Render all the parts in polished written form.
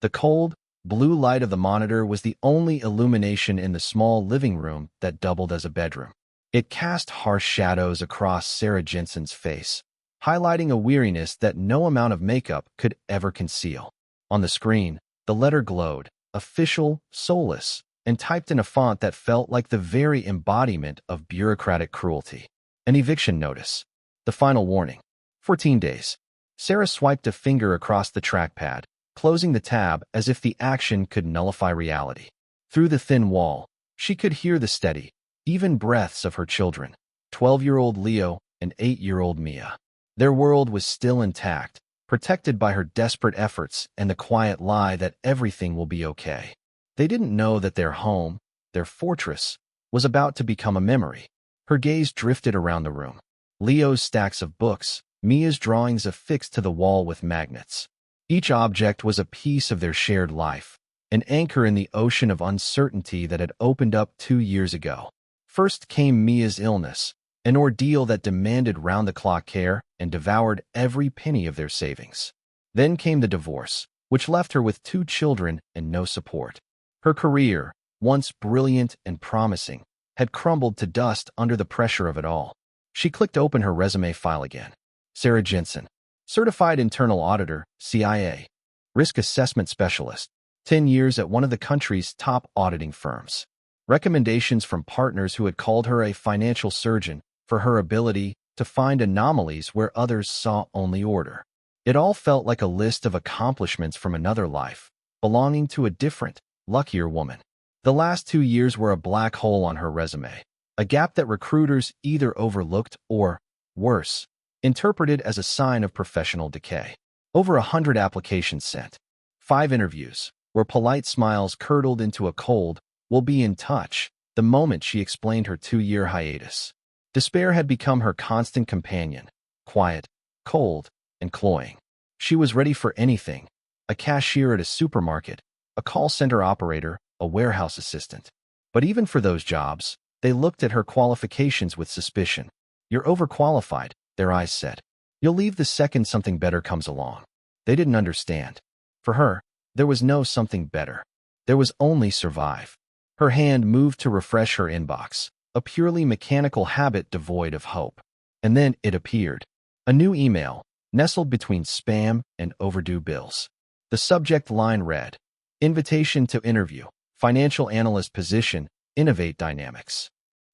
The cold, blue light of the monitor was the only illumination in the small living room that doubled as a bedroom. It cast harsh shadows across Sarah Jensen's face, highlighting a weariness that no amount of makeup could ever conceal. On the screen, the letter glowed, official, soulless, and typed in a font that felt like the very embodiment of bureaucratic cruelty. An eviction notice. The final warning. 14 days. Sarah swiped a finger across the trackpad, closing the tab as if the action could nullify reality. Through the thin wall, she could hear the steady, even breaths of her children, 12-year-old Leo and 8-year-old Mia. Their world was still intact, protected by her desperate efforts and the quiet lie that everything will be okay. They didn't know that their home, their fortress, was about to become a memory. Her gaze drifted around the room. Leo's stacks of books, Mia's drawings affixed to the wall with magnets. Each object was a piece of their shared life, an anchor in the ocean of uncertainty that had opened up 2 years ago. First came Mia's illness, an ordeal that demanded round-the-clock care and devoured every penny of their savings. Then came the divorce, which left her with 2 children and no support. Her career, once brilliant and promising, had crumbled to dust under the pressure of it all. She clicked open her resume file again. Sarah Jensen, Certified Internal Auditor, CIA, Risk Assessment Specialist, 10 years at one of the country's top auditing firms. Recommendations from partners who had called her a financial surgeon for her ability to find anomalies where others saw only order. It all felt like a list of accomplishments from another life, belonging to a different, luckier woman. The last 2 years were a black hole on her resume, a gap that recruiters either overlooked or, worse, interpreted as a sign of professional decay. Over 100 applications sent. 5 interviews, where polite smiles curdled into a cold, "We'll be in touch," the moment she explained her 2-year hiatus. Despair had become her constant companion, quiet, cold, and cloying. She was ready for anything: a cashier at a supermarket, a call center operator, a warehouse assistant. But even for those jobs, they looked at her qualifications with suspicion. "You're overqualified," their eyes said. "You'll leave the second something better comes along." They didn't understand. For her, there was no something better. There was only survive. Her hand moved to refresh her inbox, a purely mechanical habit devoid of hope. And then it appeared. A new email, nestled between spam and overdue bills. The subject line read, "Invitation to interview, financial analyst position, Innovate Dynamics."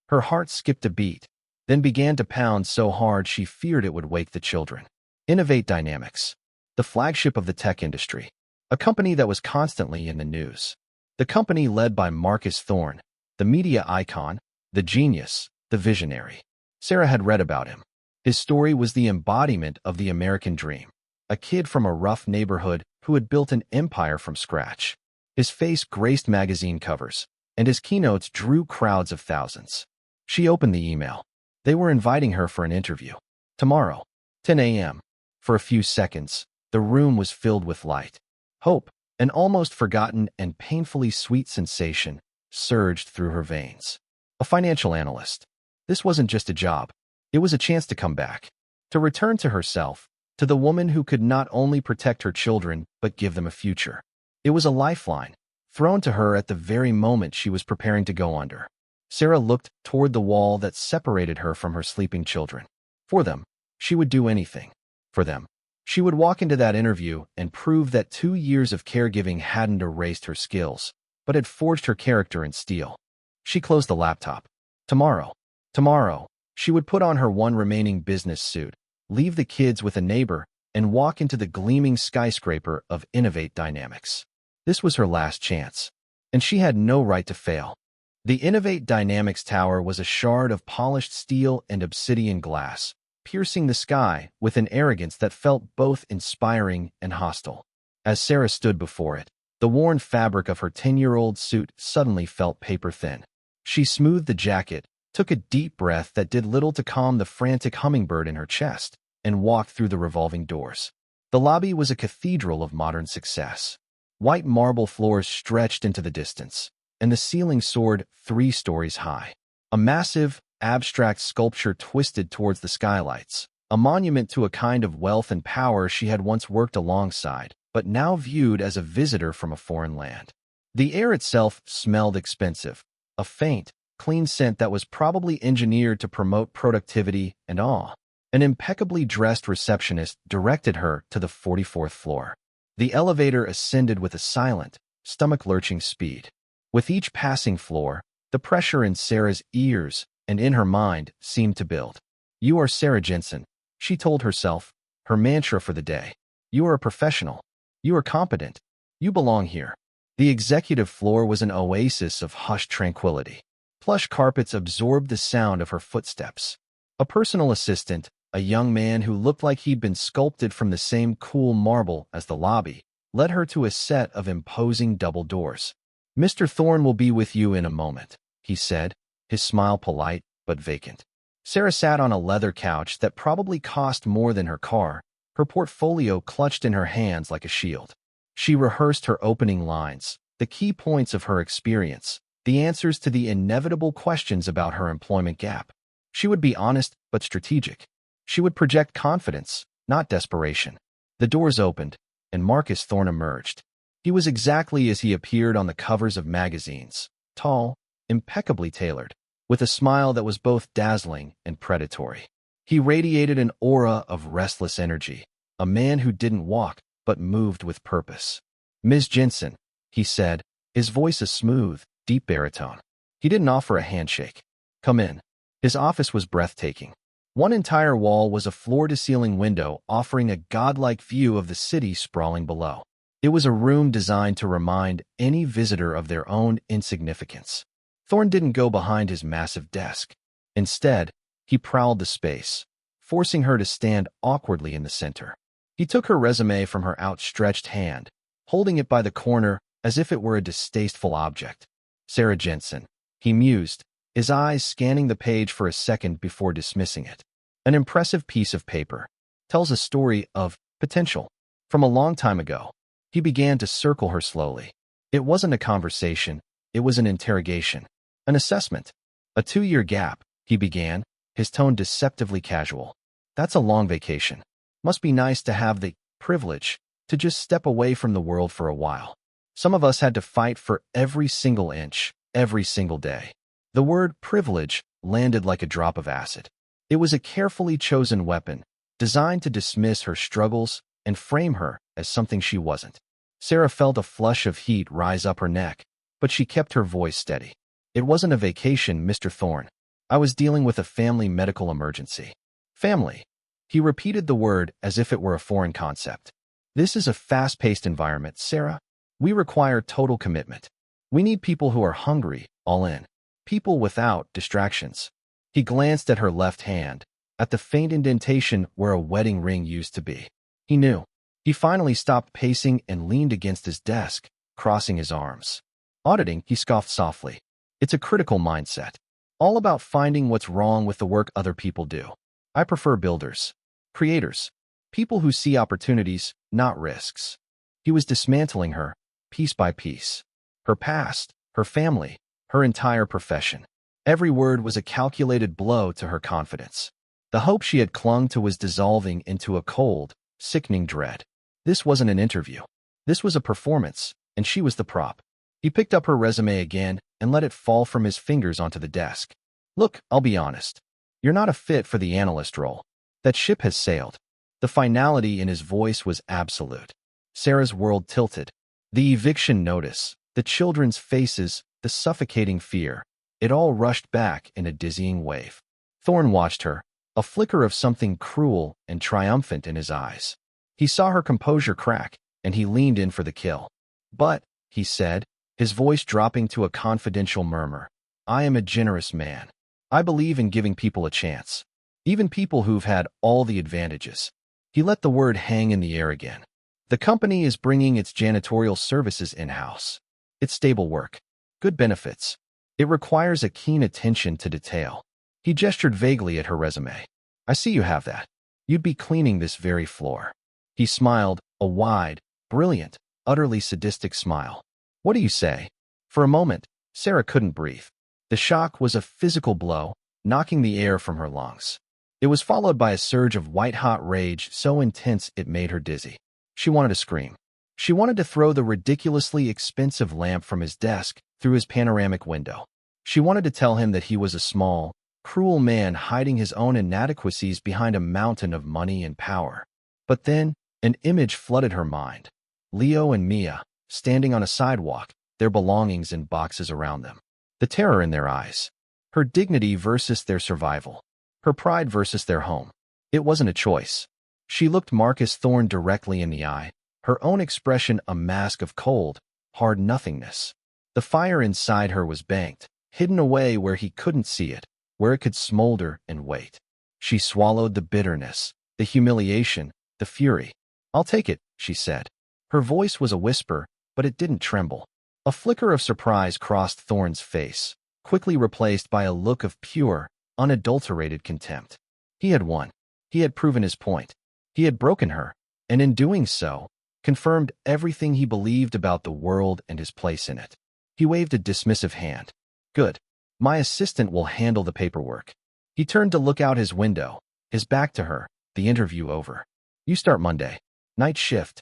Her heart skipped a beat, then began to pound so hard she feared it would wake the children. Innovate Dynamics, the flagship of the tech industry, a company that was constantly in the news. The company led by Marcus Thorne, the media icon, the genius, the visionary. Sarah had read about him. His story was the embodiment of the American dream, a kid from a rough neighborhood who had built an empire from scratch. His face graced magazine covers, and his keynotes drew crowds of thousands. She opened the email. They were inviting her for an interview. Tomorrow, 10 a.m. For a few seconds, the room was filled with light. Hope, an almost forgotten and painfully sweet sensation, surged through her veins. A financial analyst. This wasn't just a job. It was a chance to come back, to return to herself, to the woman who could not only protect her children but give them a future. It was a lifeline, thrown to her at the very moment she was preparing to go under. Sarah looked toward the wall that separated her from her sleeping children. For them, she would do anything. For them, she would walk into that interview and prove that 2 years of caregiving hadn't erased her skills, but had forged her character in steel. She closed the laptop. Tomorrow, she would put on her one remaining business suit, leave the kids with a neighbor, and walk into the gleaming skyscraper of Innovate Dynamics. This was her last chance, and she had no right to fail. The Innovate Dynamics Tower was a shard of polished steel and obsidian glass, piercing the sky with an arrogance that felt both inspiring and hostile. As Sarah stood before it, the worn fabric of her 10-year-old suit suddenly felt paper-thin. She smoothed the jacket, took a deep breath that did little to calm the frantic hummingbird in her chest, and walked through the revolving doors. The lobby was a cathedral of modern success. White marble floors stretched into the distance, and the ceiling soared 3 stories high. A massive, abstract sculpture twisted towards the skylights, a monument to a kind of wealth and power she had once worked alongside, but now viewed as a visitor from a foreign land. The air itself smelled expensive, a faint, clean scent that was probably engineered to promote productivity and awe. An impeccably dressed receptionist directed her to the 44th floor. The elevator ascended with a silent, stomach-lurching speed. With each passing floor, the pressure in Sarah's ears and in her mind seemed to build. "You are Sarah Jensen," she told herself, her mantra for the day. "You are a professional. You are competent. You belong here." The executive floor was an oasis of hushed tranquility. Plush carpets absorbed the sound of her footsteps. A personal assistant, a young man who looked like he'd been sculpted from the same cool marble as the lobby, led her to a set of imposing double doors. "Mr. Thorne will be with you in a moment," he said, his smile polite but vacant. Sarah sat on a leather couch that probably cost more than her car, her portfolio clutched in her hands like a shield. She rehearsed her opening lines, the key points of her experience, the answers to the inevitable questions about her employment gap. She would be honest but strategic. She would project confidence, not desperation. The doors opened, and Marcus Thorne emerged. He was exactly as he appeared on the covers of magazines, tall, impeccably tailored, with a smile that was both dazzling and predatory. He radiated an aura of restless energy, a man who didn't walk but moved with purpose. "Ms. Jensen," he said, his voice a smooth, deep baritone. He didn't offer a handshake. "Come in." His office was breathtaking. One entire wall was a floor-to-ceiling window offering a godlike view of the city sprawling below. It was a room designed to remind any visitor of their own insignificance. Thorne didn't go behind his massive desk. Instead, he prowled the space, forcing her to stand awkwardly in the center. He took her resume from her outstretched hand, holding it by the corner as if it were a distasteful object. "Sarah Jensen," he mused, his eyes scanning the page for a second before dismissing it. "An impressive piece of paper. Tells a story of potential. From a long time ago." He began to circle her slowly. It wasn't a conversation, it was an interrogation. An assessment. "A 2-year gap," he began, his tone deceptively casual. "That's a long vacation. Must be nice to have the privilege to just step away from the world for a while. Some of us had to fight for every single inch, every single day." The word privilege landed like a drop of acid. It was a carefully chosen weapon, designed to dismiss her struggles and frame her as something she wasn't. Sarah felt a flush of heat rise up her neck, but she kept her voice steady. "It wasn't a vacation, Mr. Thorne. I was dealing with a family medical emergency." "Family." He repeated the word as if it were a foreign concept. "This is a fast-paced environment, Sarah. We require total commitment. We need people who are hungry, all in. People without distractions." He glanced at her left hand, at the faint indentation where a wedding ring used to be. He knew. He finally stopped pacing and leaned against his desk, crossing his arms. Auditing, he scoffed softly. "It's a critical mindset. All about finding what's wrong with the work other people do. I prefer builders, creators, people who see opportunities, not risks." He was dismantling her, piece by piece. Her past, her family, her entire profession. Every word was a calculated blow to her confidence. The hope she had clung to was dissolving into a cold, sickening dread. This wasn't an interview. This was a performance, and she was the prop. He picked up her resume again and let it fall from his fingers onto the desk. "Look, I'll be honest. You're not a fit for the analyst role. That ship has sailed." The finality in his voice was absolute. Sarah's world tilted. The eviction notice, the children's faces, the suffocating fear, it all rushed back in a dizzying wave. Thorne watched her, a flicker of something cruel and triumphant in his eyes. He saw her composure crack, and he leaned in for the kill. "But," he said, his voice dropping to a confidential murmur, "I am a generous man. I believe in giving people a chance, even people who've had all the advantages." He let the word hang in the air again. "The company is bringing its janitorial services in-house. It's stable work, good benefits. It requires a keen attention to detail." He gestured vaguely at her resume. "I see you have that. You'd be cleaning this very floor." He smiled, a wide, brilliant, utterly sadistic smile. "What do you say?" For a moment, Sarah couldn't breathe. The shock was a physical blow, knocking the air from her lungs. It was followed by a surge of white-hot rage so intense it made her dizzy. She wanted to scream. She wanted to throw the ridiculously expensive lamp from his desk through his panoramic window. She wanted to tell him that he was a small, cruel man hiding his own inadequacies behind a mountain of money and power. But then, an image flooded her mind. Leo and Mia, standing on a sidewalk, their belongings in boxes around them. The terror in their eyes. Her dignity versus their survival. Her pride versus their home. It wasn't a choice. She looked Marcus Thorne directly in the eye, her own expression a mask of cold, hard nothingness. The fire inside her was banked, hidden away where he couldn't see it, where it could smolder and wait. She swallowed the bitterness, the humiliation, the fury. "I'll take it," she said. Her voice was a whisper, but it didn't tremble. A flicker of surprise crossed Thorne's face, quickly replaced by a look of pure, unadulterated contempt. He had won. He had proven his point. He had broken her, and in doing so, confirmed everything he believed about the world and his place in it. He waved a dismissive hand. "Good. My assistant will handle the paperwork." He turned to look out his window, his back to her, the interview over. "You start Monday. Night shift."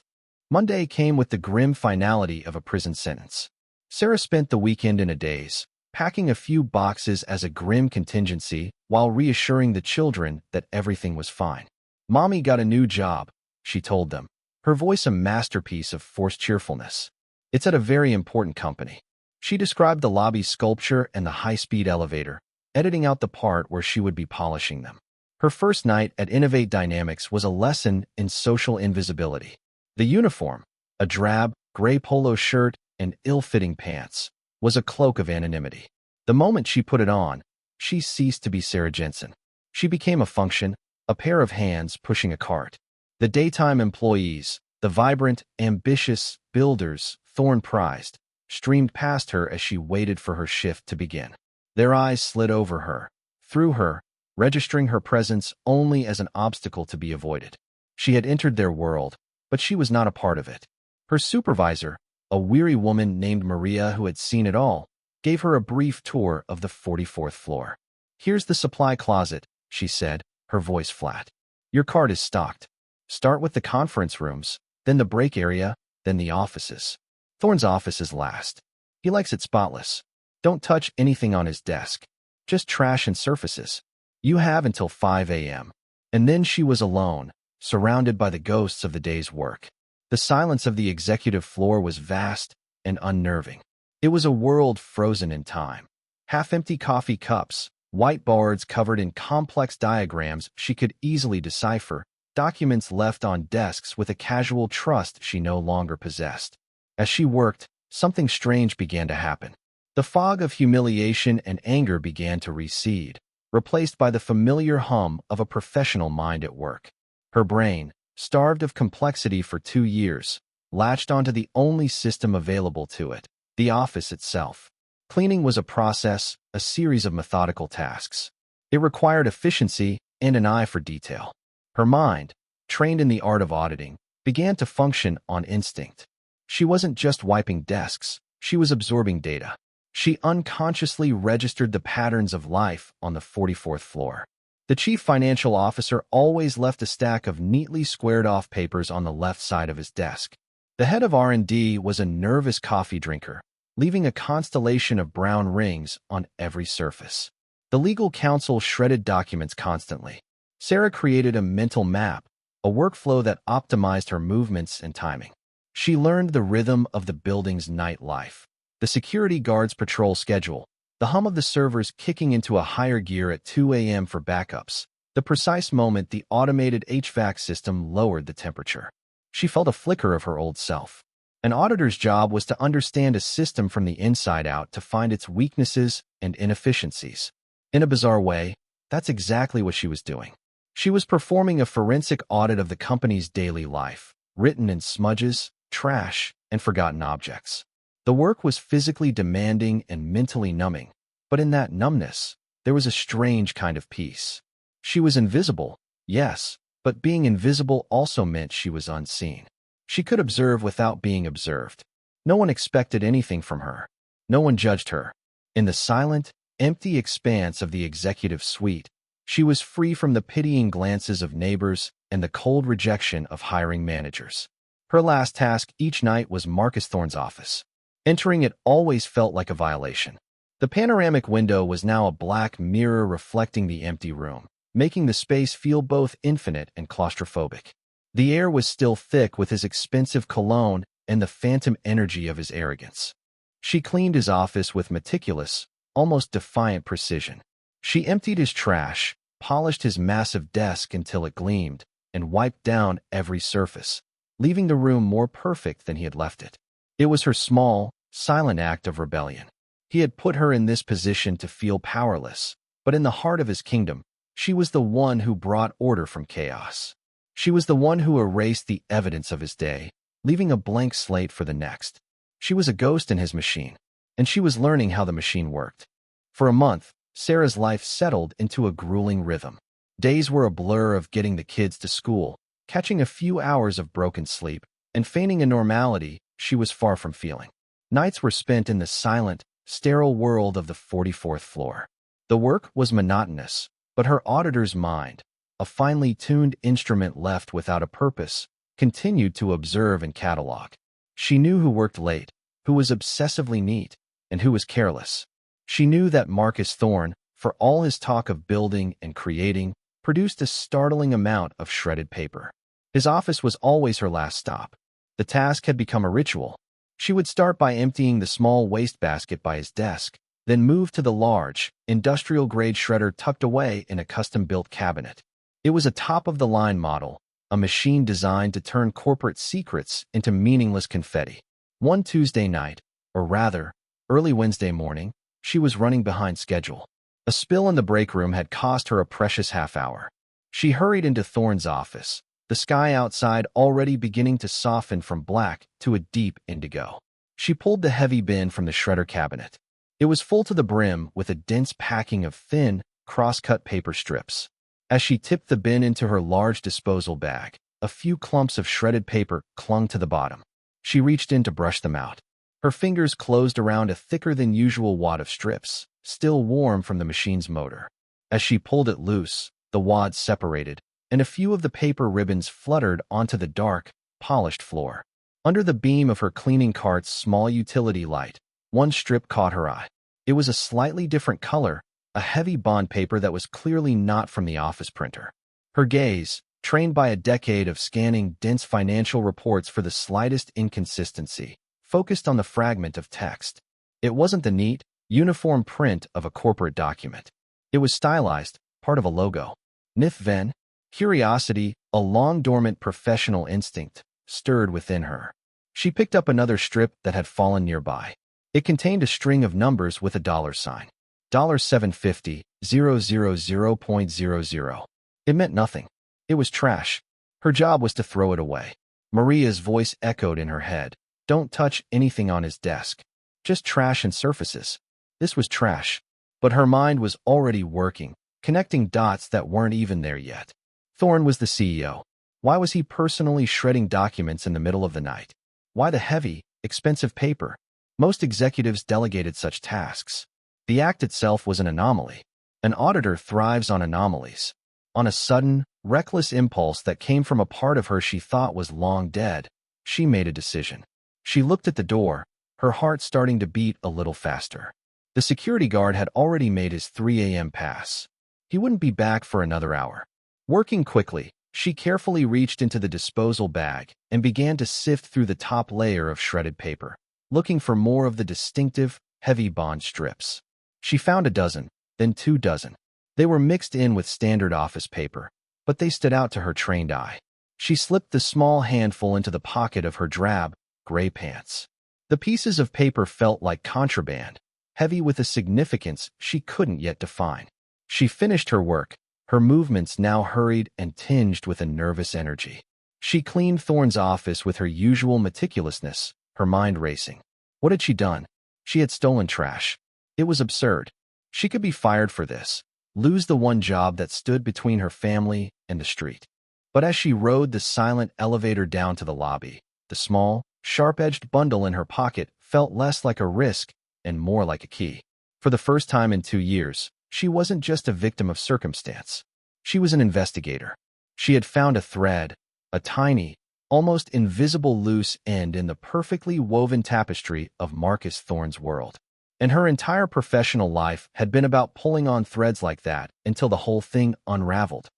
Monday came with the grim finality of a prison sentence. Sarah spent the weekend in a daze, packing a few boxes as a grim contingency while reassuring the children that everything was fine. "Mommy got a new job," she told them, her voice a masterpiece of forced cheerfulness. "It's at a very important company." She described the lobby sculpture and the high-speed elevator, editing out the part where she would be polishing them. Her first night at Innovate Dynamics was a lesson in social invisibility. The uniform, a drab, gray polo shirt and ill-fitting pants, was a cloak of anonymity. The moment she put it on, she ceased to be Sarah Jensen. She became a function, a pair of hands pushing a cart. The daytime employees, the vibrant, ambitious builders Thorne prized, streamed past her as she waited for her shift to begin. Their eyes slid over her, through her, registering her presence only as an obstacle to be avoided. She had entered their world, but she was not a part of it. Her supervisor, a weary woman named Maria who had seen it all, gave her a brief tour of the 44th floor. "Here's the supply closet," she said, her voice flat. "Your cart is stocked. Start with the conference rooms, then the break area, then the offices. Thorne's office is last. He likes it spotless. Don't touch anything on his desk. Just trash and surfaces. You have until 5 a.m. And then she was alone, surrounded by the ghosts of the day's work. The silence of the executive floor was vast and unnerving. It was a world frozen in time. Half-empty coffee cups, whiteboards covered in complex diagrams she could easily decipher, documents left on desks with a casual trust she no longer possessed. As she worked, something strange began to happen. The fog of humiliation and anger began to recede, replaced by the familiar hum of a professional mind at work. Her brain, starved of complexity for 2 years, latched onto the only system available to it, the office itself. Cleaning was a process, a series of methodical tasks. It required efficiency and an eye for detail. Her mind, trained in the art of auditing, began to function on instinct. She wasn't just wiping desks, she was absorbing data. She unconsciously registered the patterns of life on the 44th floor. The chief financial officer always left a stack of neatly squared-off papers on the left side of his desk. The head of R&D was a nervous coffee drinker, leaving a constellation of brown rings on every surface. The legal counsel shredded documents constantly. Sarah created a mental map, a workflow that optimized her movements and timing. She learned the rhythm of the building's nightlife, the security guard's patrol schedule, the hum of the servers kicking into a higher gear at 2 a.m. for backups, the precise moment the automated HVAC system lowered the temperature. She felt a flicker of her old self. An auditor's job was to understand a system from the inside out to find its weaknesses and inefficiencies. In a bizarre way, that's exactly what she was doing. She was performing a forensic audit of the company's daily life, written in smudges, trash, and forgotten objects. The work was physically demanding and mentally numbing, but in that numbness, there was a strange kind of peace. She was invisible, yes, but being invisible also meant she was unseen. She could observe without being observed. No one expected anything from her. No one judged her. In the silent, empty expanse of the executive suite, she was free from the pitying glances of neighbors and the cold rejection of hiring managers. Her last task each night was Marcus Thorne's office. Entering it always felt like a violation. The panoramic window was now a black mirror reflecting the empty room, making the space feel both infinite and claustrophobic. The air was still thick with his expensive cologne and the phantom energy of his arrogance. She cleaned his office with meticulous, almost defiant precision. She emptied his trash, polished his massive desk until it gleamed, and wiped down every surface, leaving the room more perfect than he had left it. It was her small, silent act of rebellion. He had put her in this position to feel powerless, but in the heart of his kingdom, she was the one who brought order from chaos. She was the one who erased the evidence of his day, leaving a blank slate for the next. She was a ghost in his machine, and she was learning how the machine worked. For a month, Sarah's life settled into a grueling rhythm. Days were a blur of getting the kids to school, catching a few hours of broken sleep, and feigning a normality she was far from feeling. Nights were spent in the silent, sterile world of the 44th floor. The work was monotonous, but her auditor's mind, a finely tuned instrument left without a purpose, continued to observe and catalog. She knew who worked late, who was obsessively neat, and who was careless. She knew that Marcus Thorne, for all his talk of building and creating, produced a startling amount of shredded paper. His office was always her last stop. The task had become a ritual. She would start by emptying the small wastebasket by his desk, then move to the large, industrial-grade shredder tucked away in a custom-built cabinet. It was a top-of-the-line model, a machine designed to turn corporate secrets into meaningless confetti. One Tuesday night, or rather, early Wednesday morning, she was running behind schedule. A spill in the break room had cost her a precious half-hour. She hurried into Thorne's office, the sky outside already beginning to soften from black to a deep indigo. She pulled the heavy bin from the shredder cabinet. It was full to the brim with a dense packing of thin, cross-cut paper strips. As she tipped the bin into her large disposal bag, a few clumps of shredded paper clung to the bottom. She reached in to brush them out. Her fingers closed around a thicker-than-usual wad of strips, still warm from the machine's motor. As she pulled it loose, the wads separated, and a few of the paper ribbons fluttered onto the dark, polished floor. Under the beam of her cleaning cart's small utility light, one strip caught her eye. It was a slightly different color, a heavy bond paper that was clearly not from the office printer. Her gaze, trained by a decade of scanning dense financial reports for the slightest inconsistency, focused on the fragment of text. It wasn't the neat, uniform print of a corporate document. It was stylized, part of a logo. Nith Ven, curiosity, a long-dormant professional instinct, stirred within her. She picked up another strip that had fallen nearby. It contained a string of numbers with a dollar sign. $750, 000.00. It meant nothing. It was trash. Her job was to throw it away. Maria's voice echoed in her head. Don't touch anything on his desk. Just trash and surfaces. This was trash. But her mind was already working, connecting dots that weren't even there yet. Thorne was the CEO. Why was he personally shredding documents in the middle of the night? Why the heavy, expensive paper? Most executives delegated such tasks. The act itself was an anomaly. An auditor thrives on anomalies. On a sudden, reckless impulse that came from a part of her she thought was long dead, she made a decision. She looked at the door, her heart starting to beat a little faster. The security guard had already made his 3 a.m. pass. He wouldn't be back for another hour. Working quickly, she carefully reached into the disposal bag and began to sift through the top layer of shredded paper, looking for more of the distinctive, heavy bond strips. She found a dozen, then 2 dozen. They were mixed in with standard office paper, but they stood out to her trained eye. She slipped the small handful into the pocket of her drab, gray pants. The pieces of paper felt like contraband, heavy with a significance she couldn't yet define. She finished her work, her movements now hurried and tinged with a nervous energy. She cleaned Thorne's office with her usual meticulousness, her mind racing. What had she done? She had stolen trash. It was absurd. She could be fired for this, lose the one job that stood between her family and the street. But as she rode the silent elevator down to the lobby, the small, sharp-edged bundle in her pocket felt less like a risk and more like a key. For the first time in 2 years, she wasn't just a victim of circumstance. She was an investigator. She had found a thread, a tiny, almost invisible loose end in the perfectly woven tapestry of Marcus Thorne's world. And her entire professional life had been about pulling on threads like that until the whole thing unraveled.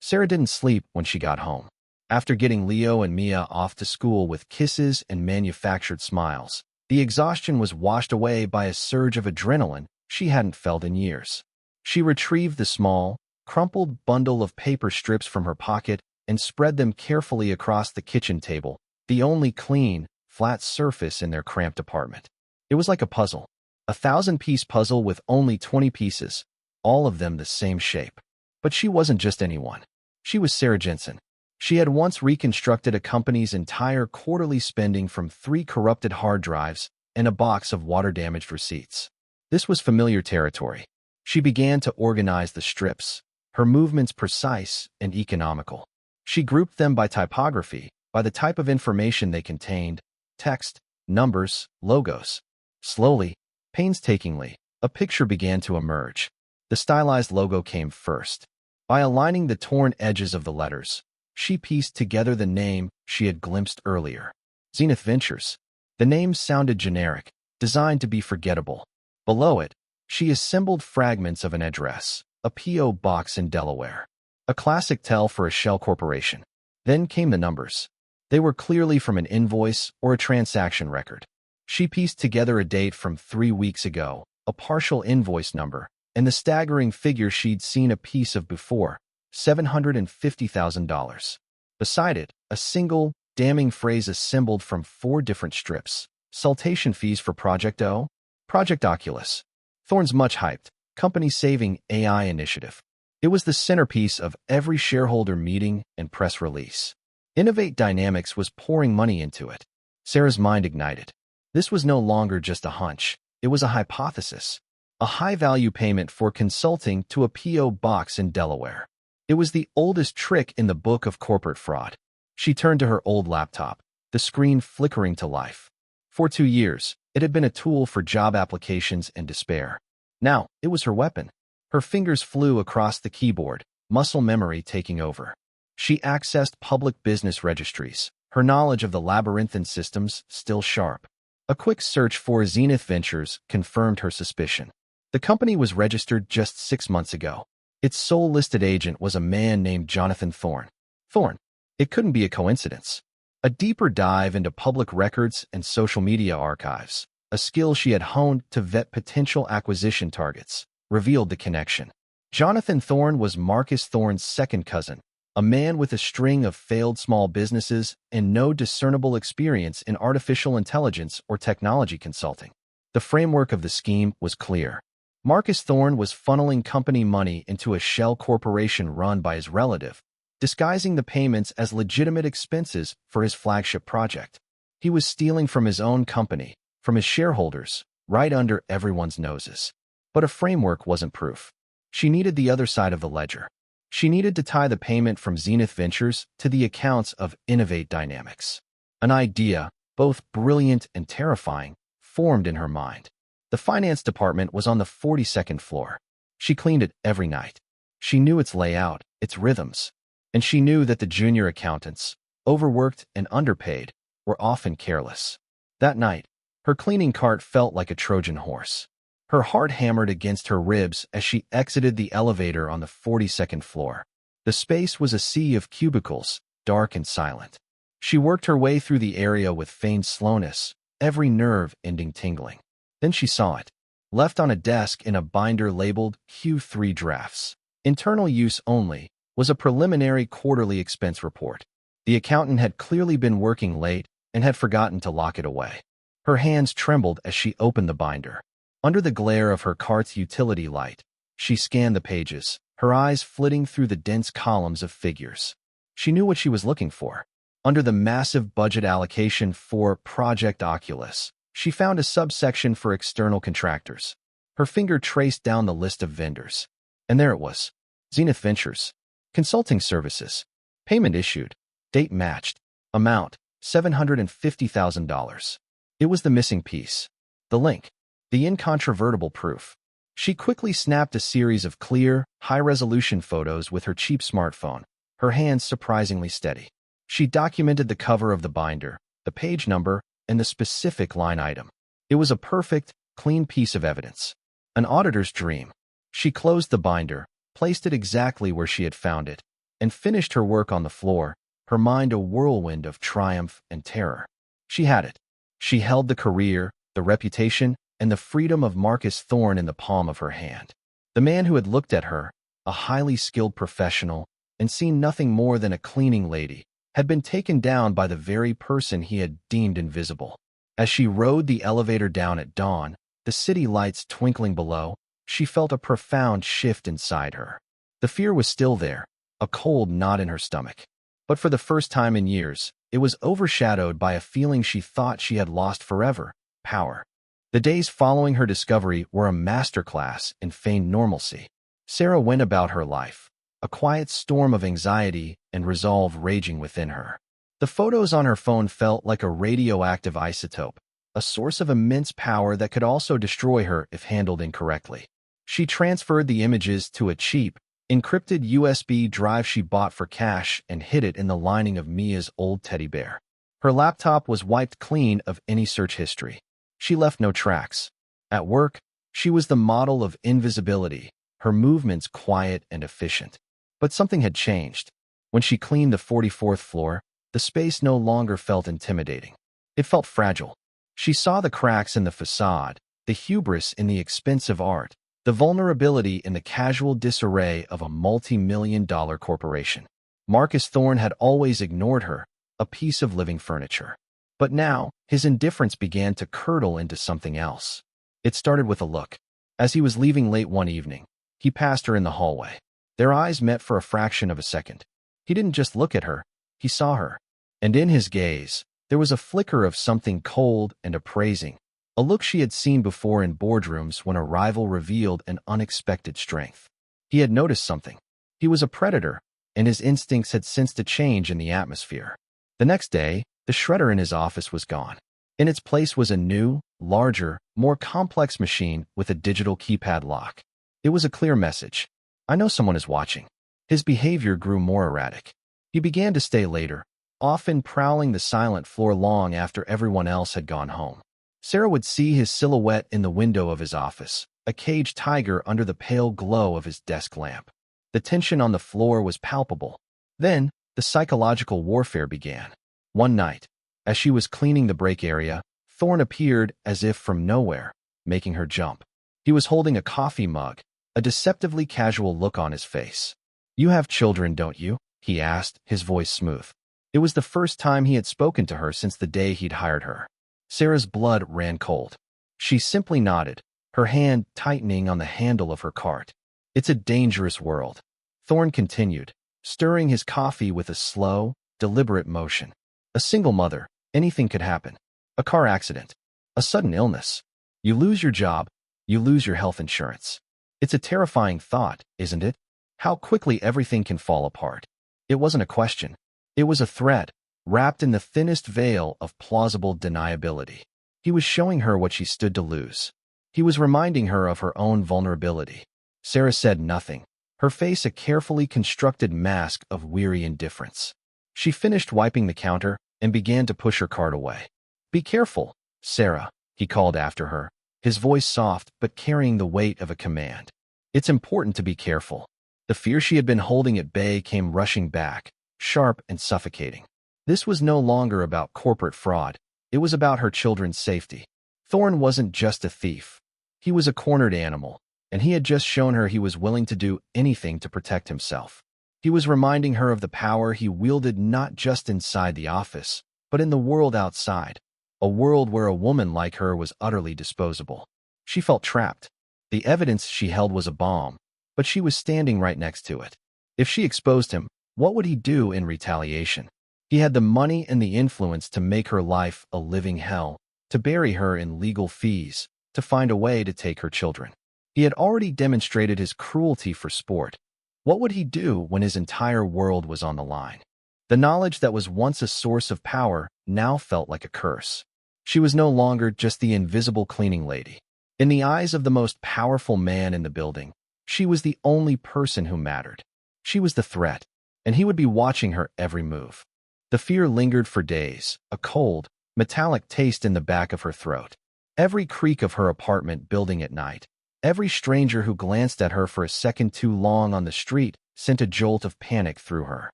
Sarah didn't sleep when she got home. After getting Leo and Mia off to school with kisses and manufactured smiles, the exhaustion was washed away by a surge of adrenaline she hadn't felt in years. She retrieved the small, crumpled bundle of paper strips from her pocket and spread them carefully across the kitchen table, the only clean, flat surface in their cramped apartment. It was like a puzzle. A 1,000-piece puzzle with only 20 pieces, all of them the same shape. But she wasn't just anyone. She was Sarah Jensen. She had once reconstructed a company's entire quarterly spending from 3 corrupted hard drives and a box of water-damaged receipts. This was familiar territory. She began to organize the strips, her movements precise and economical. She grouped them by typography, by the type of information they contained: text, numbers, logos. Slowly, painstakingly, a picture began to emerge. The stylized logo came first. By aligning the torn edges of the letters, she pieced together the name she had glimpsed earlier: Zenith Ventures. The name sounded generic, designed to be forgettable. Below it, she assembled fragments of an address, a P.O. box in Delaware. A classic tell for a shell corporation. Then came the numbers. They were clearly from an invoice or a transaction record. She pieced together a date from 3 weeks ago, a partial invoice number, and the staggering figure she'd seen a piece of before: $750,000. Beside it, a single, damning phrase assembled from 4 different strips: Saltation fees for Project O? Project Oculus. Thorne's much-hyped, company-saving AI initiative. It was the centerpiece of every shareholder meeting and press release. Innovate Dynamics was pouring money into it. Sarah's mind ignited. This was no longer just a hunch. It was a hypothesis. A high-value payment for consulting to a P.O. box in Delaware. It was the oldest trick in the book of corporate fraud. She turned to her old laptop, the screen flickering to life. For 2 years, it had been a tool for job applications and despair. Now, it was her weapon. Her fingers flew across the keyboard, muscle memory taking over. She accessed public business registries, her knowledge of the labyrinthine systems still sharp. A quick search for Zenith Ventures confirmed her suspicion. The company was registered just 6 months ago. Its sole listed agent was a man named Jonathan Thorne. Thorne. It couldn't be a coincidence. A deeper dive into public records and social media archives, a skill she had honed to vet potential acquisition targets, revealed the connection. Jonathan Thorne was Marcus Thorne's second cousin, a man with a string of failed small businesses and no discernible experience in artificial intelligence or technology consulting. The framework of the scheme was clear. Marcus Thorne was funneling company money into a shell corporation run by his relative, disguising the payments as legitimate expenses for his flagship project. He was stealing from his own company, from his shareholders, right under everyone's noses. But a framework wasn't proof. She needed the other side of the ledger. She needed to tie the payment from Zenith Ventures to the accounts of Innovate Dynamics. An idea, both brilliant and terrifying, formed in her mind. The finance department was on the 42nd floor. She cleaned it every night. She knew its layout, its rhythms. And she knew that the junior accountants, overworked and underpaid, were often careless. That night, her cleaning cart felt like a Trojan horse. Her heart hammered against her ribs as she exited the elevator on the 42nd floor. The space was a sea of cubicles, dark and silent. She worked her way through the area with feigned slowness, every nerve ending tingling. Then she saw it, left on a desk in a binder labeled Q3 Drafts. Internal use only, was a preliminary quarterly expense report. The accountant had clearly been working late and had forgotten to lock it away. Her hands trembled as she opened the binder. Under the glare of her cart's utility light, she scanned the pages, her eyes flitting through the dense columns of figures. She knew what she was looking for. Under the massive budget allocation for Project Oculus, she found a subsection for external contractors. Her finger traced down the list of vendors. And there it was. Zenith Ventures. Consulting services. Payment issued. Date matched. Amount, $750,000. It was the missing piece. The link. The incontrovertible proof. She quickly snapped a series of clear, high-resolution photos with her cheap smartphone, her hands surprisingly steady. She documented the cover of the binder, the page number, and the specific line item. It was a perfect, clean piece of evidence. An auditor's dream. She closed the binder, placed it exactly where she had found it, and finished her work on the floor, her mind a whirlwind of triumph and terror. She had it. She held the career, the reputation, and the freedom of Marcus Thorne in the palm of her hand. The man who had looked at her, a highly skilled professional, and seen nothing more than a cleaning lady, had been taken down by the very person he had deemed invisible. As she rode the elevator down at dawn, the city lights twinkling below, she felt a profound shift inside her. The fear was still there, a cold knot in her stomach. But for the first time in years, it was overshadowed by a feeling she thought she had lost forever: power. The days following her discovery were a masterclass in feigned normalcy. Sarah went about her life, a quiet storm of anxiety and resolve raging within her. The photos on her phone felt like a radioactive isotope, a source of immense power that could also destroy her if handled incorrectly. She transferred the images to a cheap, encrypted USB drive she bought for cash and hid it in the lining of Mia's old teddy bear. Her laptop was wiped clean of any search history. She left no tracks. At work, she was the model of invisibility, her movements quiet and efficient. But something had changed. When she cleaned the 44th floor, the space no longer felt intimidating. It felt fragile. She saw the cracks in the facade, the hubris in the expensive art, the vulnerability in the casual disarray of a multi-million-dollar corporation. Marcus Thorne had always ignored her, a piece of living furniture. But now, his indifference began to curdle into something else. It started with a look. As he was leaving late one evening, he passed her in the hallway. Their eyes met for a fraction of a second. He didn't just look at her, he saw her. And in his gaze, there was a flicker of something cold and appraising, a look she had seen before in boardrooms when a rival revealed an unexpected strength. He had noticed something. He was a predator, and his instincts had sensed a change in the atmosphere. The next day, the shredder in his office was gone. In its place was a new, larger, more complex machine with a digital keypad lock. It was a clear message. I know someone is watching. His behavior grew more erratic. He began to stay later, often prowling the silent floor long after everyone else had gone home. Sarah would see his silhouette in the window of his office, a caged tiger under the pale glow of his desk lamp. The tension on the floor was palpable. Then, the psychological warfare began. One night, as she was cleaning the break area, Thorne appeared as if from nowhere, making her jump. He was holding a coffee mug, a deceptively casual look on his face. "You have children, don't you?" he asked, his voice smooth. It was the first time he had spoken to her since the day he'd hired her. Sarah's blood ran cold. She simply nodded, her hand tightening on the handle of her cart. "It's a dangerous world," Thorne continued, stirring his coffee with a slow, deliberate motion. "A single mother, anything could happen. A car accident, a sudden illness. You lose your job, you lose your health insurance. It's a terrifying thought, isn't it? How quickly everything can fall apart." It wasn't a question. It was a threat, wrapped in the thinnest veil of plausible deniability. He was showing her what she stood to lose. He was reminding her of her own vulnerability. Sarah said nothing, her face a carefully constructed mask of weary indifference. She finished wiping the counter and began to push her cart away. "Be careful, Sarah," he called after her, his voice soft but carrying the weight of a command. It's important to be careful. The fear she had been holding at bay came rushing back, sharp and suffocating. This was no longer about corporate fraud. It was about her children's safety. Thorne wasn't just a thief. He was a cornered animal, and he had just shown her he was willing to do anything to protect himself. He was reminding her of the power he wielded not just inside the office, but in the world outside, a world where a woman like her was utterly disposable. She felt trapped. The evidence she held was a bomb, but she was standing right next to it. If she exposed him, what would he do in retaliation? He had the money and the influence to make her life a living hell, to bury her in legal fees, to find a way to take her children. He had already demonstrated his cruelty for sport. What would he do when his entire world was on the line? The knowledge that was once a source of power now felt like a curse. She was no longer just the invisible cleaning lady. In the eyes of the most powerful man in the building, she was the only person who mattered. She was the threat, and he would be watching her every move. The fear lingered for days, a cold, metallic taste in the back of her throat. Every creak of her apartment building at night, every stranger who glanced at her for a second too long on the street sent a jolt of panic through her.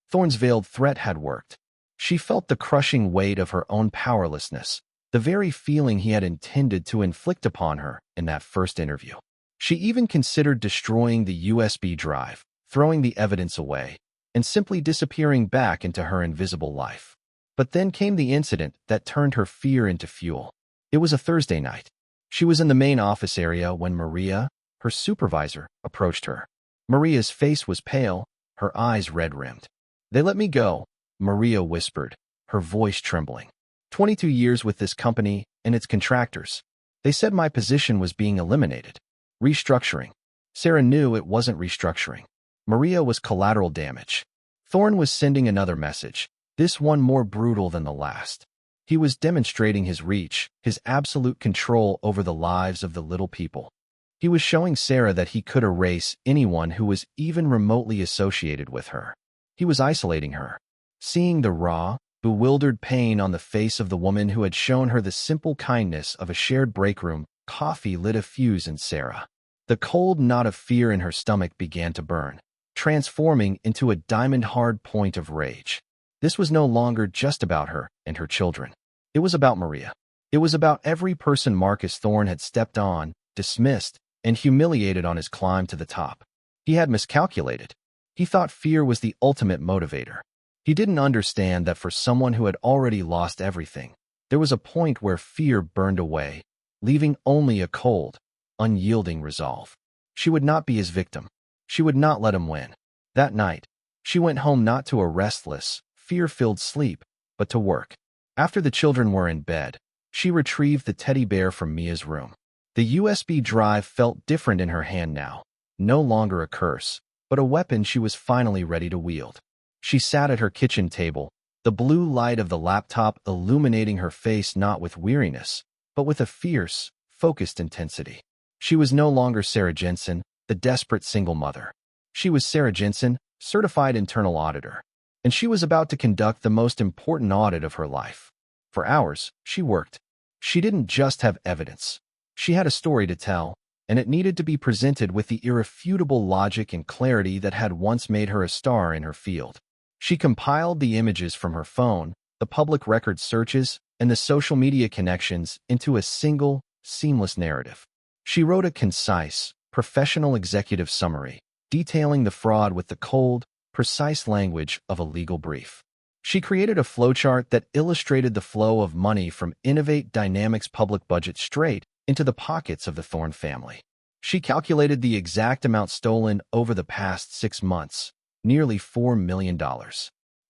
Thorne's veiled threat had worked. She felt the crushing weight of her own powerlessness, the very feeling he had intended to inflict upon her in that first interview. She even considered destroying the USB drive, throwing the evidence away, and simply disappearing back into her invisible life. But then came the incident that turned her fear into fuel. It was a Thursday night. She was in the main office area when Maria, her supervisor, approached her. Maria's face was pale, her eyes red-rimmed. "They let me go," Maria whispered, her voice trembling. 22 years with this company and its contractors. They said my position was being eliminated. Restructuring. Sarah knew it wasn't restructuring. Maria was collateral damage. Thorne was sending another message, this one more brutal than the last. He was demonstrating his reach, his absolute control over the lives of the little people. He was showing Sarah that he could erase anyone who was even remotely associated with her. He was isolating her. Seeing the raw, bewildered pain on the face of the woman who had shown her the simple kindness of a shared break room, coffee lit a fuse in Sarah. The cold knot of fear in her stomach began to burn, transforming into a diamond-hard point of rage. This was no longer just about her and her children. It was about Maria. It was about every person Marcus Thorne had stepped on, dismissed, and humiliated on his climb to the top. He had miscalculated. He thought fear was the ultimate motivator. He didn't understand that for someone who had already lost everything, there was a point where fear burned away, leaving only a cold, unyielding resolve. She would not be his victim. She would not let him win. That night, she went home not to a restless, fear-filled sleep, but to work. After the children were in bed, she retrieved the teddy bear from Mia's room. The USB drive felt different in her hand now, no longer a curse, but a weapon she was finally ready to wield. She sat at her kitchen table, the blue light of the laptop illuminating her face not with weariness, but with a fierce, focused intensity. She was no longer Sarah Jensen, the desperate single mother. She was Sarah Jensen, certified internal auditor, and she was about to conduct the most important audit of her life. For hours, she worked. She didn't just have evidence. She had a story to tell, and it needed to be presented with the irrefutable logic and clarity that had once made her a star in her field. She compiled the images from her phone, the public record searches, and the social media connections into a single, seamless narrative. She wrote a concise, professional executive summary, detailing the fraud with the cold, precise language of a legal brief. She created a flowchart that illustrated the flow of money from Innovate Dynamics' public budget straight into the pockets of the Thorne family. She calculated the exact amount stolen over the past 6 months, nearly $4 million.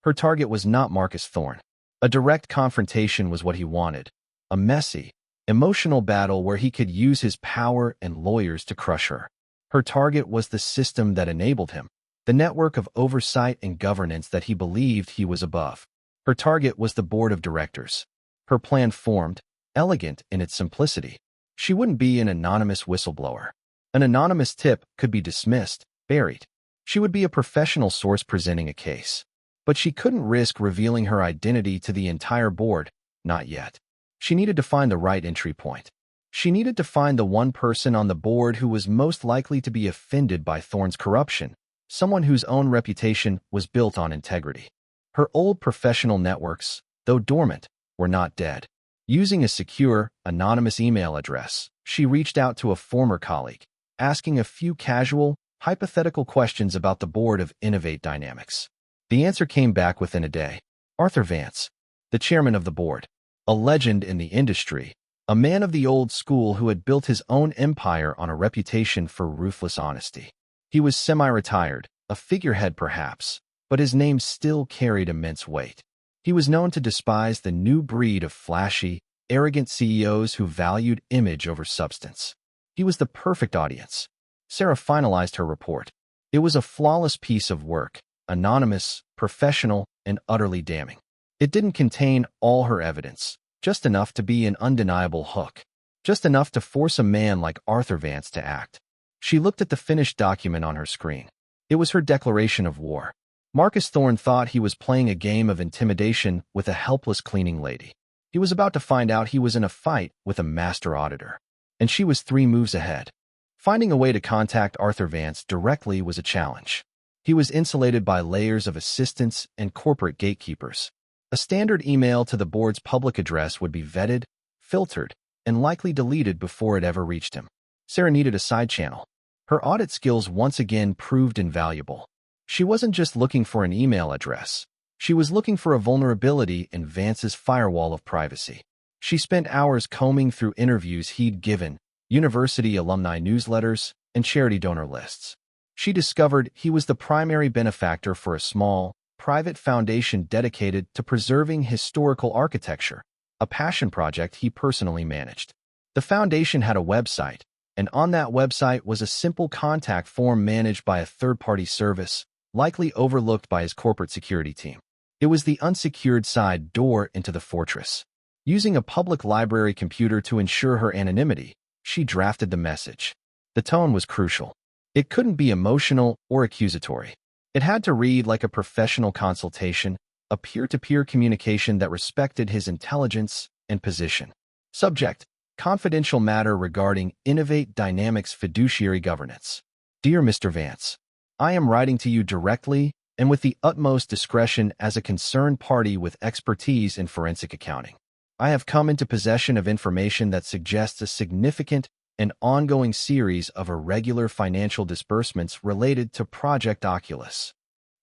Her target was not Marcus Thorne. A direct confrontation was what he wanted, a messy, emotional battle where he could use his power and lawyers to crush her. Her target was the system that enabled him, the network of oversight and governance that he believed he was above. Her target was the board of directors. Her plan formed, elegant in its simplicity. She wouldn't be an anonymous whistleblower. An anonymous tip could be dismissed, buried. She would be a professional source presenting a case. But she couldn't risk revealing her identity to the entire board, not yet. She needed to find the right entry point. She needed to find the one person on the board who was most likely to be offended by Thorne's corruption, someone whose own reputation was built on integrity. Her old professional networks, though dormant, were not dead. Using a secure, anonymous email address, she reached out to a former colleague, asking a few casual, hypothetical questions about the board of Innovate Dynamics. The answer came back within a day. Arthur Vance, the chairman of the board, a legend in the industry, a man of the old school who had built his own empire on a reputation for ruthless honesty. He was semi-retired, a figurehead perhaps, but his name still carried immense weight. He was known to despise the new breed of flashy, arrogant CEOs who valued image over substance. He was the perfect audience. Sarah finalized her report. It was a flawless piece of work, anonymous, professional, and utterly damning. It didn't contain all her evidence, just enough to be an undeniable hook, just enough to force a man like Arthur Vance to act. She looked at the finished document on her screen. It was her declaration of war. Marcus Thorne thought he was playing a game of intimidation with a helpless cleaning lady. He was about to find out he was in a fight with a master auditor, and she was 3 moves ahead. Finding a way to contact Arthur Vance directly was a challenge. He was insulated by layers of assistants and corporate gatekeepers. A standard email to the board's public address would be vetted, filtered, and likely deleted before it ever reached him. Sarah needed a side channel. Her audit skills once again proved invaluable. She wasn't just looking for an email address. She was looking for a vulnerability in Vance's firewall of privacy. She spent hours combing through interviews he'd given, university alumni newsletters, and charity donor lists. She discovered he was the primary benefactor for a small, private foundation dedicated to preserving historical architecture, a passion project he personally managed. The foundation had a website, and on that website was a simple contact form managed by a third-party service, likely overlooked by his corporate security team. It was the unsecured side door into the fortress. Using a public library computer to ensure her anonymity, she drafted the message. The tone was crucial. It couldn't be emotional or accusatory. It had to read like a professional consultation, a peer-to-peer communication that respected his intelligence and position. Subject: confidential matter regarding Innovate Dynamics fiduciary governance. Dear Mr. Vance, I am writing to you directly and with the utmost discretion as a concerned party with expertise in forensic accounting. I have come into possession of information that suggests a significant and ongoing series of irregular financial disbursements related to Project Oculus.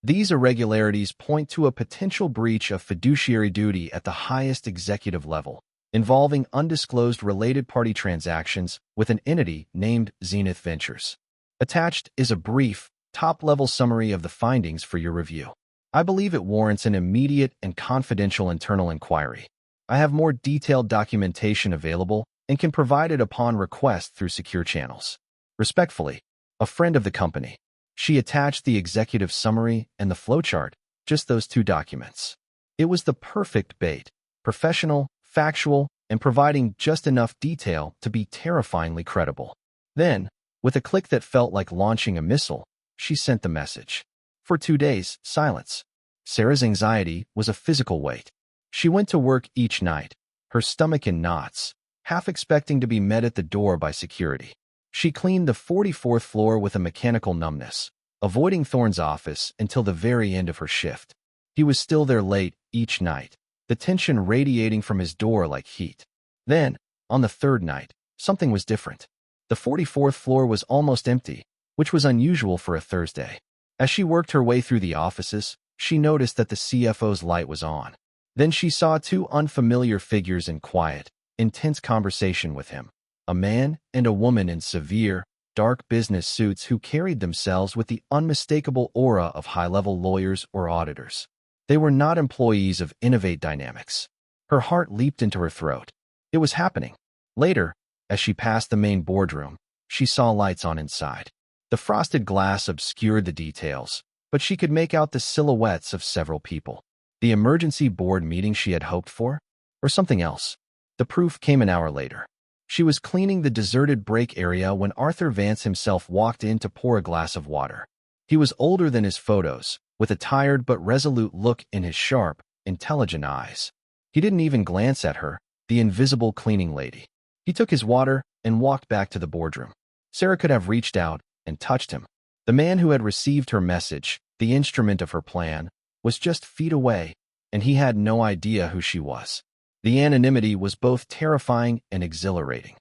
These irregularities point to a potential breach of fiduciary duty at the highest executive level, involving undisclosed related party transactions with an entity named Zenith Ventures. Attached is a brief, top-level summary of the findings for your review. I believe it warrants an immediate and confidential internal inquiry. I have more detailed documentation available and can provide it upon request through secure channels. Respectfully, a friend of the company. She attached the executive summary and the flowchart, just those 2 documents. It was the perfect bait, professional, factual, and providing just enough detail to be terrifyingly credible. Then, with a click that felt like launching a missile, she sent the message. For 2 days, silence. Sarah's anxiety was a physical weight. She went to work each night, her stomach in knots, half expecting to be met at the door by security. She cleaned the 44th floor with a mechanical numbness, avoiding Thorne's office until the very end of her shift. He was still there late each night, the tension radiating from his door like heat. Then, on the 3rd night, something was different. The 44th floor was almost empty, which was unusual for a Thursday. As she worked her way through the offices, she noticed that the CFO's light was on. Then she saw 2 unfamiliar figures in quiet, intense conversation with him, a man and a woman in severe, dark business suits who carried themselves with the unmistakable aura of high-level lawyers or auditors. They were not employees of Innovate Dynamics. Her heart leaped into her throat. It was happening. Later, as she passed the main boardroom, she saw lights on inside. The frosted glass obscured the details, but she could make out the silhouettes of several people. The emergency board meeting she had hoped for? Or something else? The proof came an hour later. She was cleaning the deserted break area when Arthur Vance himself walked in to pour a glass of water. He was older than his photos, with a tired but resolute look in his sharp, intelligent eyes. He didn't even glance at her, the invisible cleaning lady. He took his water and walked back to the boardroom. Sarah could have reached out and touched him. The man who had received her message, the instrument of her plan, was just feet away, and he had no idea who she was. The anonymity was both terrifying and exhilarating.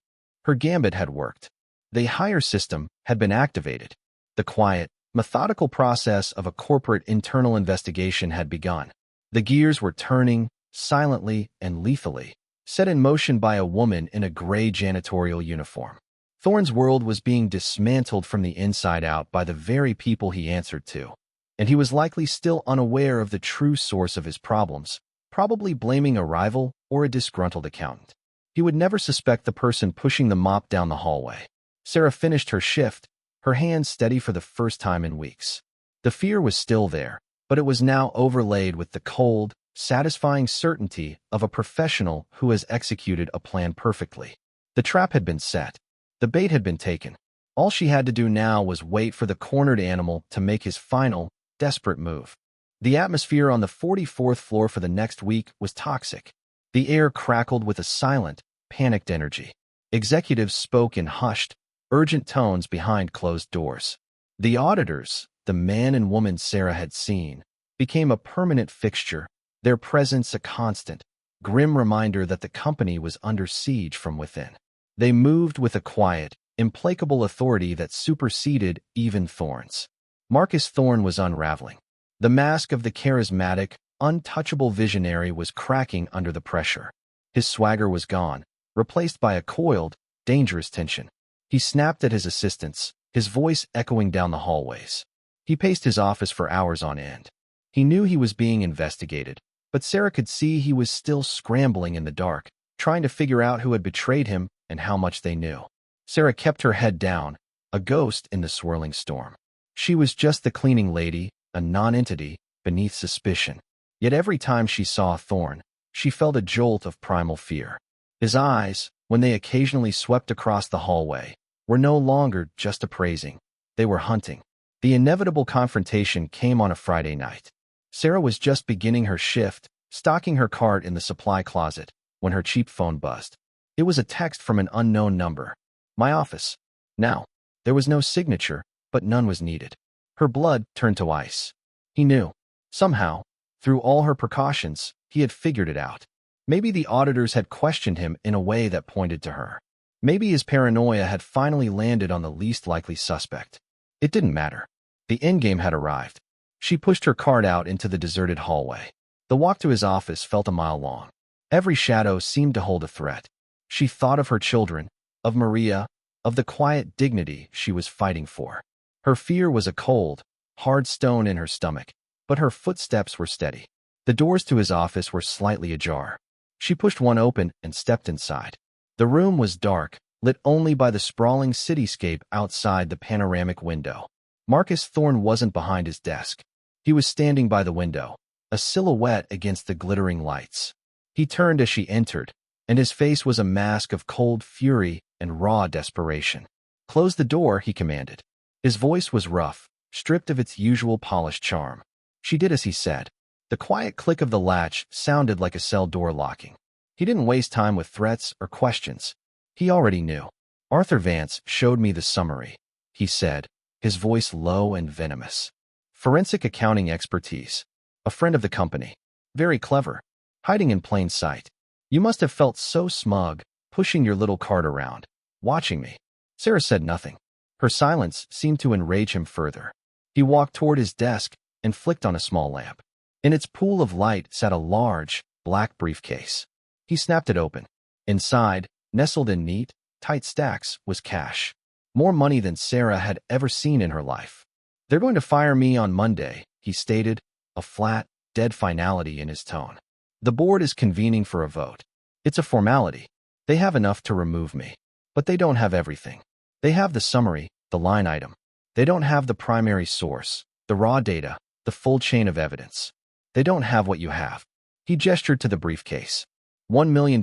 Her gambit had worked. The hire system had been activated. The quiet, methodical process of a corporate internal investigation had begun. The gears were turning, silently and lethally, set in motion by a woman in a gray janitorial uniform. Thorne's world was being dismantled from the inside out by the very people he answered to, and he was likely still unaware of the true source of his problems, probably blaming a rival or a disgruntled accountant. He would never suspect the person pushing the mop down the hallway. Sarah finished her shift, her hands steady for the first time in weeks. The fear was still there, but it was now overlaid with the cold, satisfying certainty of a professional who has executed a plan perfectly. The trap had been set. The bait had been taken. All she had to do now was wait for the cornered animal to make his final, desperate move. The atmosphere on the 44th floor for the next week was toxic. The air crackled with a silent, panicked energy. Executives spoke in hushed, urgent tones behind closed doors. The auditors, the man and woman Sarah had seen, became a permanent fixture, their presence a constant, grim reminder that the company was under siege from within. They moved with a quiet, implacable authority that superseded even Thorne's. Marcus Thorne was unraveling. The mask of the charismatic, untouchable visionary was cracking under the pressure. His swagger was gone, replaced by a coiled, dangerous tension. He snapped at his assistants, his voice echoing down the hallways. He paced his office for hours on end. He knew he was being investigated, but Sarah could see he was still scrambling in the dark, trying to figure out who had betrayed him and how much they knew. Sarah kept her head down, a ghost in the swirling storm. She was just the cleaning lady, a non-entity, beneath suspicion. Yet every time she saw Thorne, she felt a jolt of primal fear. His eyes, when they occasionally swept across the hallway, were no longer just appraising. They were hunting. The inevitable confrontation came on a Friday night. Sarah was just beginning her shift, stocking her cart in the supply closet, when her cheap phone buzzed. It was a text from an unknown number. My office. Now, there was no signature, but none was needed. Her blood turned to ice. He knew. Somehow, through all her precautions, he had figured it out. Maybe the auditors had questioned him in a way that pointed to her. Maybe his paranoia had finally landed on the least likely suspect. It didn't matter. The endgame had arrived. She pushed her cart out into the deserted hallway. The walk to his office felt a mile long. Every shadow seemed to hold a threat. She thought of her children, of Maria, of the quiet dignity she was fighting for. Her fear was a cold, hard stone in her stomach, but her footsteps were steady. The doors to his office were slightly ajar. She pushed one open and stepped inside. The room was dark, lit only by the sprawling cityscape outside the panoramic window. Marcus Thorne wasn't behind his desk. He was standing by the window, a silhouette against the glittering lights. He turned as she entered, and his face was a mask of cold fury and raw desperation. "Close the door," he commanded. His voice was rough, stripped of its usual polished charm. She did as he said. The quiet click of the latch sounded like a cell door locking. He didn't waste time with threats or questions. He already knew. "Arthur Vance showed me the summary," he said, his voice low and venomous. "Forensic accounting expertise. A friend of the company. Very clever. Hiding in plain sight. You must have felt so smug, pushing your little cart around, watching me." Sarah said nothing. Her silence seemed to enrage him further. He walked toward his desk and flicked on a small lamp. In its pool of light sat a large, black briefcase. He snapped it open. Inside, nestled in neat, tight stacks, was cash. More money than Sarah had ever seen in her life. "They're going to fire me on Monday," he stated, a flat, dead finality in his tone. "The board is convening for a vote. It's a formality. They have enough to remove me. But they don't have everything. They have the summary, the line item. They don't have the primary source, the raw data, the full chain of evidence. They don't have what you have." He gestured to the briefcase. $1 million,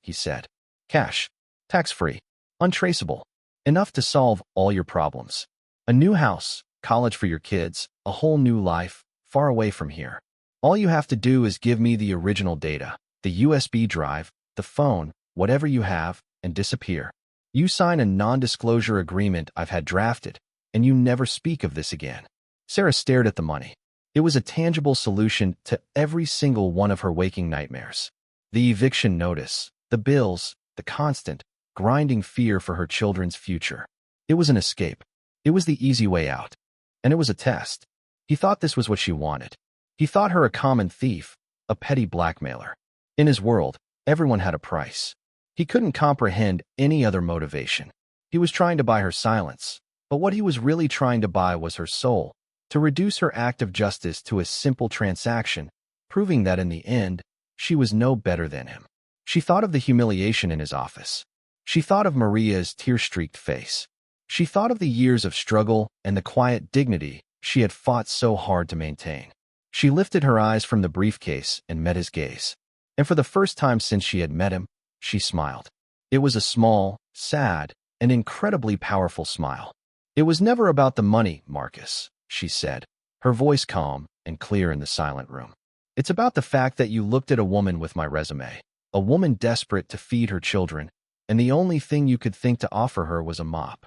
he said. Cash. Tax-free. Untraceable. Enough to solve all your problems. A new house, college for your kids, a whole new life, far away from here. All you have to do is give me the original data, the USB drive, the phone, whatever you have, and disappear. You sign a non-disclosure agreement I've had drafted, and you never speak of this again. Sarah stared at the money. It was a tangible solution to every single one of her waking nightmares. The eviction notice, the bills, the constant, grinding fear for her children's future. It was an escape. It was the easy way out. And it was a test. He thought this was what she wanted. He thought her a common thief, a petty blackmailer. In his world, everyone had a price. He couldn't comprehend any other motivation. He was trying to buy her silence, but what he was really trying to buy was her soul, to reduce her act of justice to a simple transaction, proving that in the end, she was no better than him. She thought of the humiliation in his office. She thought of Maria's tear-streaked face. She thought of the years of struggle and the quiet dignity she had fought so hard to maintain. She lifted her eyes from the briefcase and met his gaze. And for the first time since she had met him, she smiled. It was a small, sad, and incredibly powerful smile. "It was never about the money, Marcus," she said, her voice calm and clear in the silent room. It's about the fact that you looked at a woman with my resume, a woman desperate to feed her children, and the only thing you could think to offer her was a mop.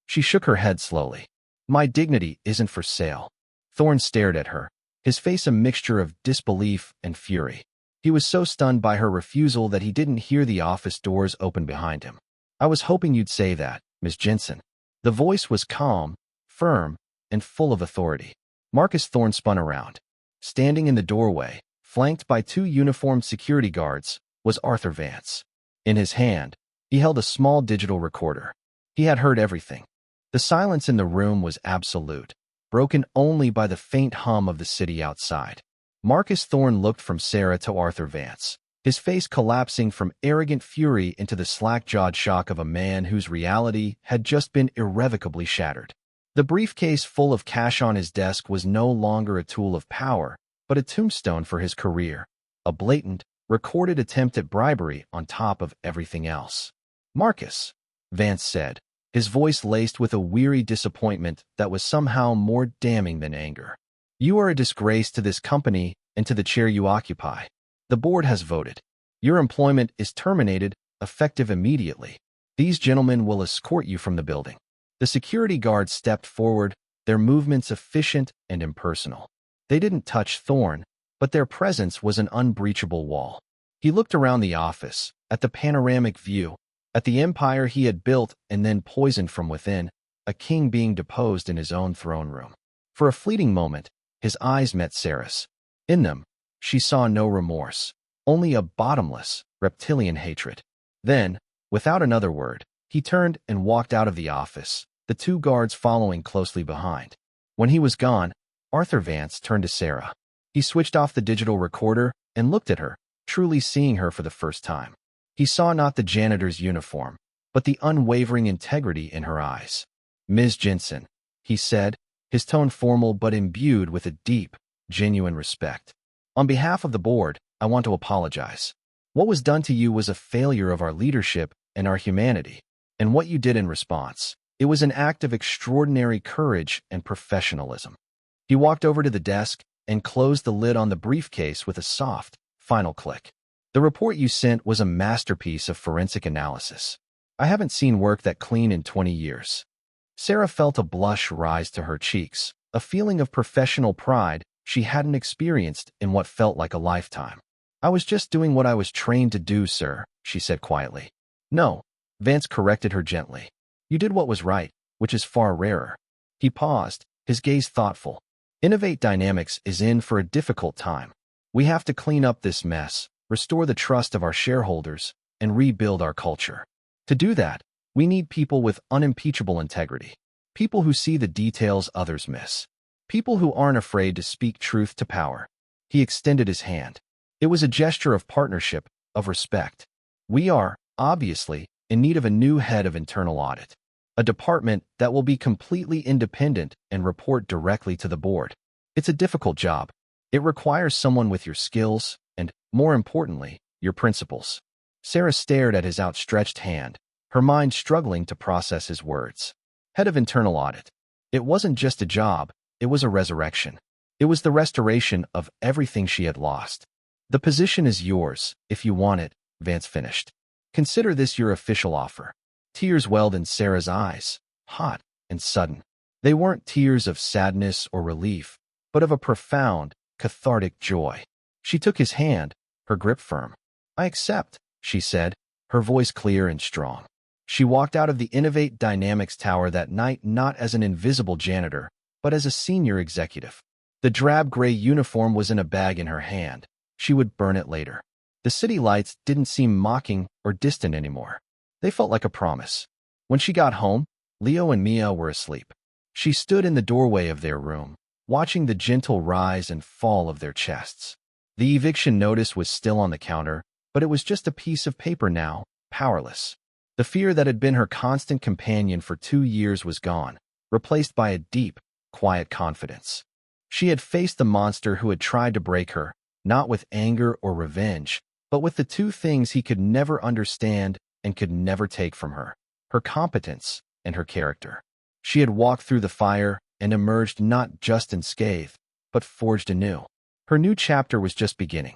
She shook her head slowly. My dignity isn't for sale. Thorne stared at her, his face a mixture of disbelief and fury. He was so stunned by her refusal that he didn't hear the office doors open behind him. I was hoping you'd say that, Miss Jensen. The voice was calm, firm, and full of authority. Marcus Thorne spun around. Standing in the doorway, flanked by two uniformed security guards, was Arthur Vance. In his hand, he held a small digital recorder. He had heard everything. The silence in the room was absolute, broken only by the faint hum of the city outside. Marcus Thorne looked from Sarah to Arthur Vance, his face collapsing from arrogant fury into the slack-jawed shock of a man whose reality had just been irrevocably shattered. The briefcase full of cash on his desk was no longer a tool of power, but a tombstone for his career, a blatant, recorded attempt at bribery on top of everything else. Marcus, Vance said, his voice laced with a weary disappointment that was somehow more damning than anger. You are a disgrace to this company and to the chair you occupy. The board has voted. Your employment is terminated, effective immediately. These gentlemen will escort you from the building. The security guards stepped forward, their movements efficient and impersonal. They didn't touch Thorne, but their presence was an unbreachable wall. He looked around the office, at the panoramic view, at the empire he had built and then poisoned from within, a king being deposed in his own throne room. For a fleeting moment, his eyes met Sarah's. In them, she saw no remorse, only a bottomless, reptilian hatred. Then, without another word, he turned and walked out of the office, the two guards following closely behind. When he was gone, Arthur Vance turned to Sarah. He switched off the digital recorder and looked at her, truly seeing her for the first time. He saw not the janitor's uniform, but the unwavering integrity in her eyes. Ms. Jensen, he said, his tone formal but imbued with a deep, genuine respect. On behalf of the board, I want to apologize. What was done to you was a failure of our leadership and our humanity. And what you did in response, it was an act of extraordinary courage and professionalism. He walked over to the desk and closed the lid on the briefcase with a soft, final click. The report you sent was a masterpiece of forensic analysis. I haven't seen work that clean in 20 years. Sarah felt a blush rise to her cheeks, a feeling of professional pride she hadn't experienced in what felt like a lifetime. I was just doing what I was trained to do, sir, she said quietly. No, Vance corrected her gently. You did what was right, which is far rarer. He paused, his gaze thoughtful. Innovate Dynamics is in for a difficult time. We have to clean up this mess, restore the trust of our shareholders, and rebuild our culture. To do that, we need people with unimpeachable integrity, people who see the details others miss, people who aren't afraid to speak truth to power. He extended his hand. It was a gesture of partnership, of respect. We are, obviously, in need of a new head of internal audit, a department that will be completely independent and report directly to the board. It's a difficult job. It requires someone with your skills and, more importantly, your principles. Sarah stared at his outstretched hand, her mind struggling to process his words. Head of internal audit. It wasn't just a job, it was a resurrection. It was the restoration of everything she had lost. The position is yours, if you want it, Vance finished. Consider this your official offer. Tears welled in Sarah's eyes, hot and sudden. They weren't tears of sadness or relief, but of a profound, cathartic joy. She took his hand, her grip firm. I accept, she said, her voice clear and strong. She walked out of the Innovate Dynamics Tower that night not as an invisible janitor, but as a senior executive. The drab gray uniform was in a bag in her hand. She would burn it later. The city lights didn't seem mocking or distant anymore. They felt like a promise. When she got home, Leo and Mia were asleep. She stood in the doorway of their room, watching the gentle rise and fall of their chests. The eviction notice was still on the counter, but it was just a piece of paper now, powerless. The fear that had been her constant companion for 2 years was gone, replaced by a deep, quiet confidence. She had faced the monster who had tried to break her, not with anger or revenge, but with the two things he could never understand and could never take from her, her competence and her character. She had walked through the fire and emerged not just unscathed, but forged anew. Her new chapter was just beginning.